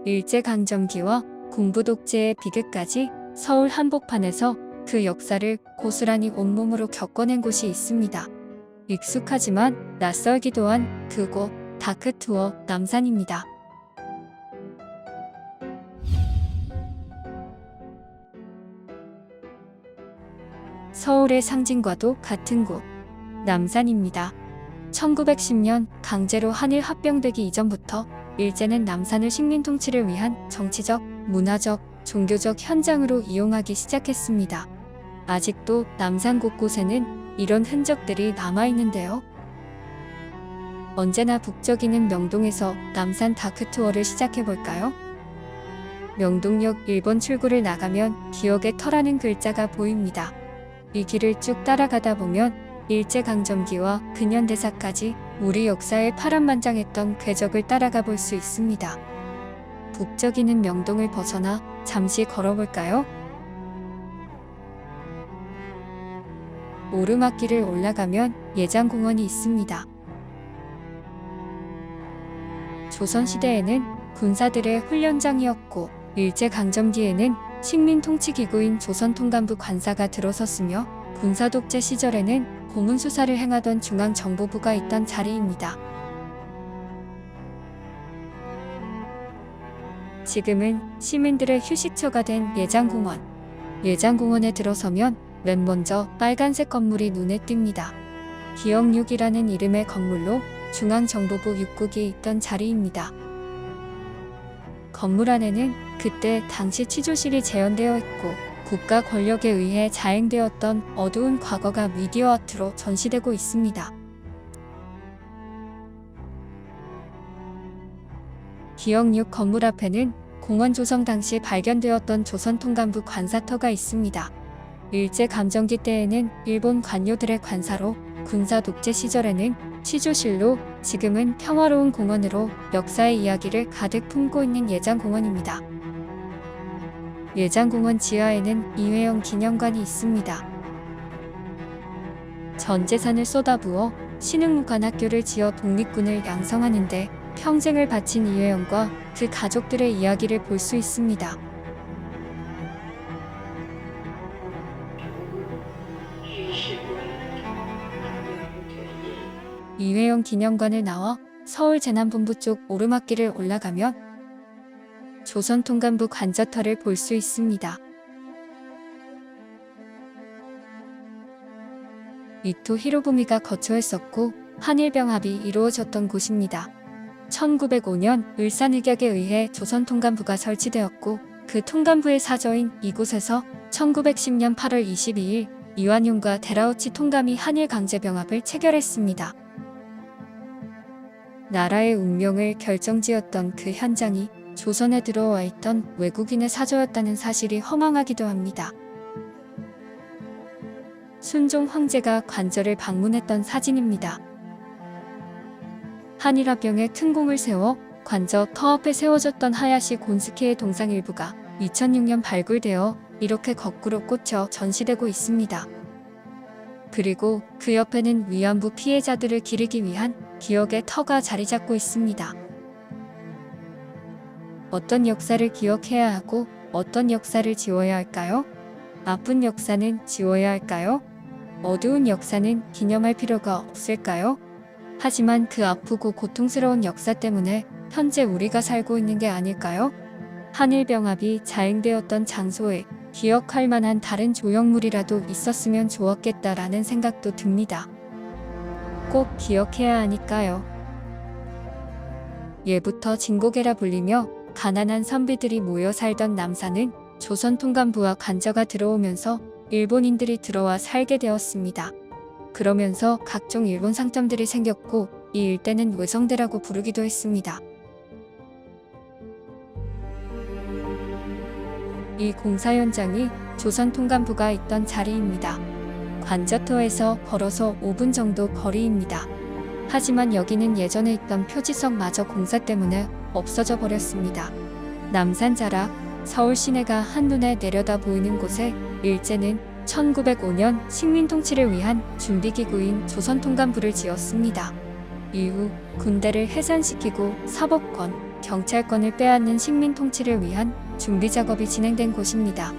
일제강점기와 군부독재의 비극까지 서울 한복판에서 그 역사를 고스란히 온몸으로 겪어낸 곳이 있습니다. 익숙하지만 낯설기도 한 그곳 다크투어 남산입니다. 서울의 상징과도 같은 곳 남산입니다. 1910년 강제로 한일 합병되기 이전부터 일제는 남산을 식민 통치를 위한 정치적, 문화적, 종교적 현장으로 이용하기 시작했습니다. 아직도 남산 곳곳에는 이런 흔적들이 남아있는데요. 언제나 북적이는 명동에서 남산 다크투어를 시작해볼까요? 명동역 1번 출구를 나가면 기억의 터라는 글자가 보입니다. 이 길을 쭉 따라가다 보면 일제강점기와 근현대사까지 우리 역사에 파란만장했던 궤적을 따라가 볼 수 있습니다. 북적이는 명동을 벗어나 잠시 걸어볼까요? 오르막길을 올라가면 예장공원이 있습니다. 조선시대에는 군사들의 훈련장이었고 일제강점기에는 식민통치기구인 조선통감부 관사가 들어섰으며 군사독재 시절에는 고문수사를 행하던 중앙정보부가 있던 자리입니다. 지금은 시민들의 휴식처가 된 예장공원. 예장공원에 들어서면 맨 먼저 빨간색 건물이 눈에 띕니다. 기억6이라는 이름의 건물로 중앙정보부 6국이 있던 자리입니다. 건물 안에는 그때 당시 취조실이 재현되어 있고 국가 권력에 의해 자행되었던 어두운 과거가 미디어 아트로 전시되고 있습니다. 기억6 건물 앞에는 공원 조성 당시 발견되었던 조선통감부 관사터가 있습니다. 일제감정기 때에는 일본 관료들의 관사로, 군사 독재 시절에는 취조실로, 지금은 평화로운 공원으로 역사의 이야기를 가득 품고 있는 예장공원입니다. 예장공원 지하에는 이회영 기념관이 있습니다. 전 재산을 쏟아부어 신흥무관학교를 지어 독립군을 양성하는데 평생을 바친 이회영과 그 가족들의 이야기를 볼 수 있습니다. 이회영 기념관을 나와 서울 재난본부 쪽 오르막길을 올라가면 조선통감부 관저터를 볼 수 있습니다. 이토 히로부미가 거처했었고 한일병합이 이루어졌던 곳입니다. 1905년 을사늑약에 의해 조선통감부가 설치되었고 그 통감부의 사저인 이곳에서 1910년 8월 22일 이완용과 데라우치 통감이 한일 강제병합을 체결했습니다. 나라의 운명을 결정지었던 그 현장이 조선에 들어와 있던 외국인의 사저였다는 사실이 허망하기도 합니다. 순종 황제가 관저를 방문했던 사진입니다. 한일합병에 큰 공을 세워 관저 터 앞에 세워졌던 하야시 곤스케의 동상 일부가 2006년 발굴되어 이렇게 거꾸로 꽂혀 전시되고 있습니다. 그리고 그 옆에는 위안부 피해자들을 기리기 위한 기억의 터가 자리 잡고 있습니다. 어떤 역사를 기억해야 하고 어떤 역사를 지워야 할까요? 아픈 역사는 지워야 할까요? 어두운 역사는 기념할 필요가 없을까요? 하지만 그 아프고 고통스러운 역사 때문에 현재 우리가 살고 있는 게 아닐까요? 한일병합이 자행되었던 장소에 기억할 만한 다른 조형물이라도 있었으면 좋았겠다라는 생각도 듭니다. 꼭 기억해야 하니까요. 예부터 진고개라 불리며 가난한 선비들이 모여 살던 남산은 조선통감부와 관저가 들어오면서 일본인들이 들어와 살게 되었습니다. 그러면서 각종 일본 상점들이 생겼고 이 일대는 외성대라고 부르기도 했습니다. 이 공사 현장이 조선통감부가 있던 자리입니다. 관저터에서 걸어서 5분 정도 거리입니다. 하지만 여기는 예전에 있던 표지석마저 공사 때문에 없어져 버렸습니다. 남산 자락, 서울 시내가 한눈에 내려다 보이는 곳에 일제는 1905년 식민통치를 위한 준비기구인 조선통감부를 지었습니다. 이후 군대를 해산시키고 사법권, 경찰권을 빼앗는 식민 통치를 위한 준비 작업이 진행된 곳입니다.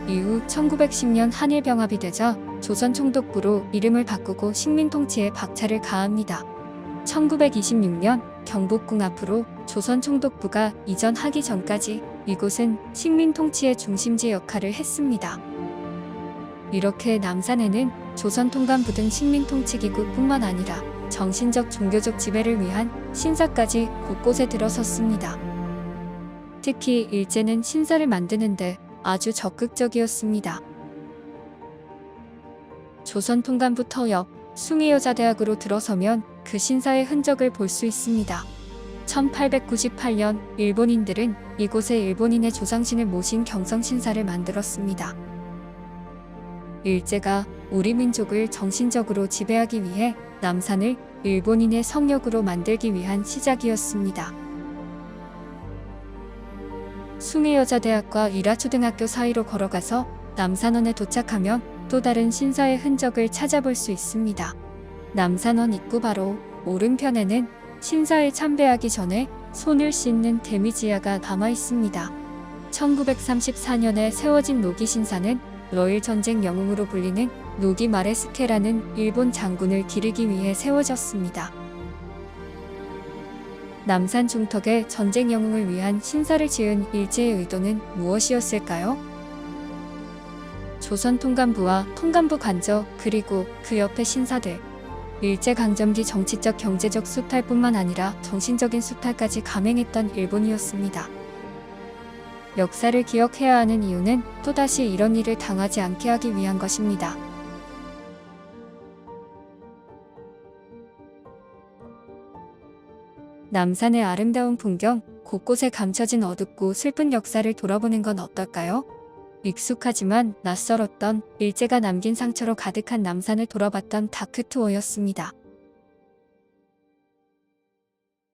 이후 1910년 한일 병합이 되자 조선 총독부로 이름을 바꾸고 식민 통치에 박차를 가합니다. 1926년 경복궁 앞으로 조선 총독부가 이전하기 전까지 이곳은 식민 통치의 중심지 역할을 했습니다. 이렇게 남산에는 조선 통감부 등 식민 통치 기구뿐만 아니라 정신적 종교적 지배를 위한 신사까지 곳곳에 들어섰습니다. 특히 일제는 신사를 만드는데 아주 적극적이었습니다. 조선 통감부 터 옆 숭의여자대학으로 들어서면 그 신사의 흔적을 볼 수 있습니다. 1898년 일본인들은 이곳에 일본인의 조상신을 모신 경성신사를 만들었습니다. 일제가 우리 민족을 정신적으로 지배하기 위해 남산을 일본인의 성역으로 만들기 위한 시작이었습니다. 숭의여자대학과 일화초등학교 사이로 걸어가서 남산원에 도착하면 또 다른 신사의 흔적을 찾아볼 수 있습니다. 남산원 입구 바로 오른편에는 신사에 참배하기 전에 손을 씻는 데미지야가 남아 있습니다. 1934년에 세워진 노기 신사는 러일 전쟁 영웅으로 불리는 노기 마레스케라는 일본 장군을 기리기 위해 세워졌습니다. 남산 중턱에 전쟁 영웅을 위한 신사를 지은 일제의 의도는 무엇이었을까요? 조선 통감부와 통감부 간접 그리고 그 옆의 신사들, 일제강점기 정치적 경제적 수탈뿐만 아니라 정신적인 수탈까지 감행했던 일본이었습니다. 역사를 기억해야 하는 이유는 또다시 이런 일을 당하지 않게 하기 위한 것입니다. 남산의 아름다운 풍경, 곳곳에 감춰진 어둡고 슬픈 역사를 돌아보는 건 어떨까요? 익숙하지만 낯설었던 일제가 남긴 상처로 가득한 남산을 돌아봤던 다크투어였습니다.